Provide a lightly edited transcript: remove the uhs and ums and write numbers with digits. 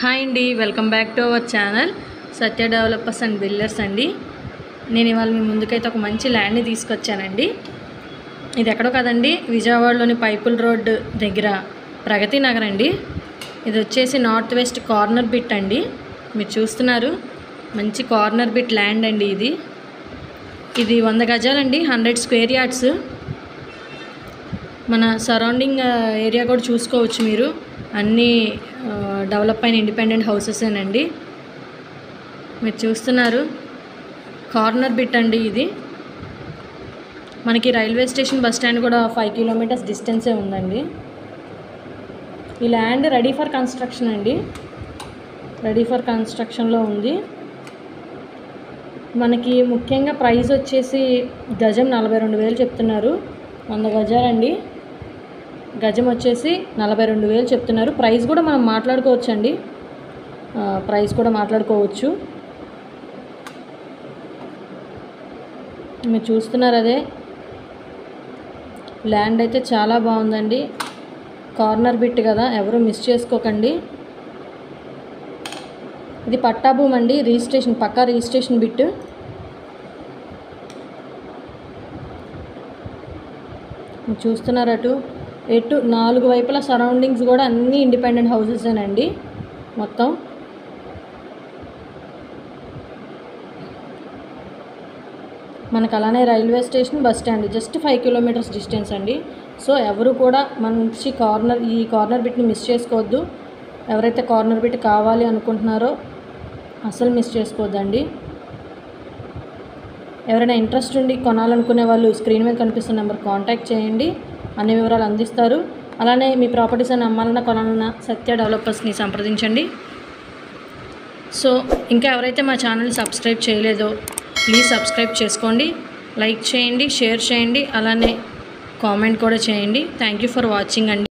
Hi అండి, welcome back to our channel Satya developers and builders అండి. నేను ఇవాళ మీ ముందుకైతే ఒక మంచి ల్యాండ్ని తీసుకొచ్చానండి. ఇది ఎక్కడో కదండి, విజయవాడలోని పైపుల్ రోడ్ దగ్గర ప్రగతి నగర్ అండి. ఇది వచ్చేసి నార్త్ వెస్ట్ కార్నర్ బిట్ అండి. మీరు చూస్తున్నారు, మంచి కార్నర్ బిట్ ల్యాండ్ అండి. ఇది 100 గజాలండి, 100 స్క్వేర్ యార్డ్స్. మన సరౌండింగ్ ఏరియా కూడా చూసుకోవచ్చు మీరు. అన్నీ డెవలప్ అయిన ఇండిపెండెంట్ హౌసెసేనండి. మీరు చూస్తున్నారు, కార్నర్ బిట్ అండి. ఇది మనకి రైల్వే స్టేషన్ బస్ స్టాండ్ కూడా 5 కిలోమీటర్స్ డిస్టెన్సే ఉందండి. ఈ ల్యాండ్ రెడీ ఫర్ కన్స్ట్రక్షన్ అండి, రెడీ ఫర్ కన్స్ట్రక్షన్లో ఉంది. మనకి ముఖ్యంగా ప్రైస్ వచ్చేసి గజం 42,000 చెప్తున్నారు. 100 గజాలండి, గజం వచ్చేసి 42,000 చెప్తున్నారు. ప్రైస్ కూడా మనం మాట్లాడుకోవచ్చు అండి, ప్రైస్ కూడా మాట్లాడుకోవచ్చు. మీరు చూస్తున్నారు, అదే ల్యాండ్ అయితే చాలా బాగుందండి. కార్నర్ బిట్ కదా, ఎవరు మిస్ చేసుకోకండి. ఇది పట్టా భూమి అండి, రిజిస్ట్రేషన్ పక్కా రిజిస్ట్రేషన్ బిట్. చూస్తున్నారు, ఎటు 4 వైపుల సరౌండింగ్స్ కూడా అన్నీ ఇండిపెండెంట్ హౌసెసేనండి మొత్తం. మనకు అలానే railway station bus stand just 5 kilometres distance అండి. సో ఎవరు కూడా మంచి ఈ కార్నర్ బిట్ని మిస్ చేసుకోవద్దు. ఎవరైతే కార్నర్ బిట్ కావాలి అనుకుంటున్నారో అసలు మిస్ చేసుకోవద్దండి. ఎవరైనా ఇంట్రెస్ట్ ఉండి కొనాలనుకునే వాళ్ళు స్క్రీన్ మీద కనిపిస్తున్న నెంబర్ కాంటాక్ట్ చేయండి, అన్ని వివరాలు అందిస్తారు. అలానే మీ ప్రాపర్టీస్ అని అమ్మాలన్నా కొనాలన్నా సత్య డెవలపర్స్ని సంప్రదించండి. సో ఇంకా ఎవరైతే మా ఛానల్ని సబ్స్క్రైబ్ చేయలేదో ప్లీజ్ సబ్స్క్రైబ్ చేసుకోండి, లైక్ చేయండి, షేర్ చేయండి, అలానే కామెంట్ కూడా చేయండి. థ్యాంక్ యూ ఫర్ వాచింగ్ అండి.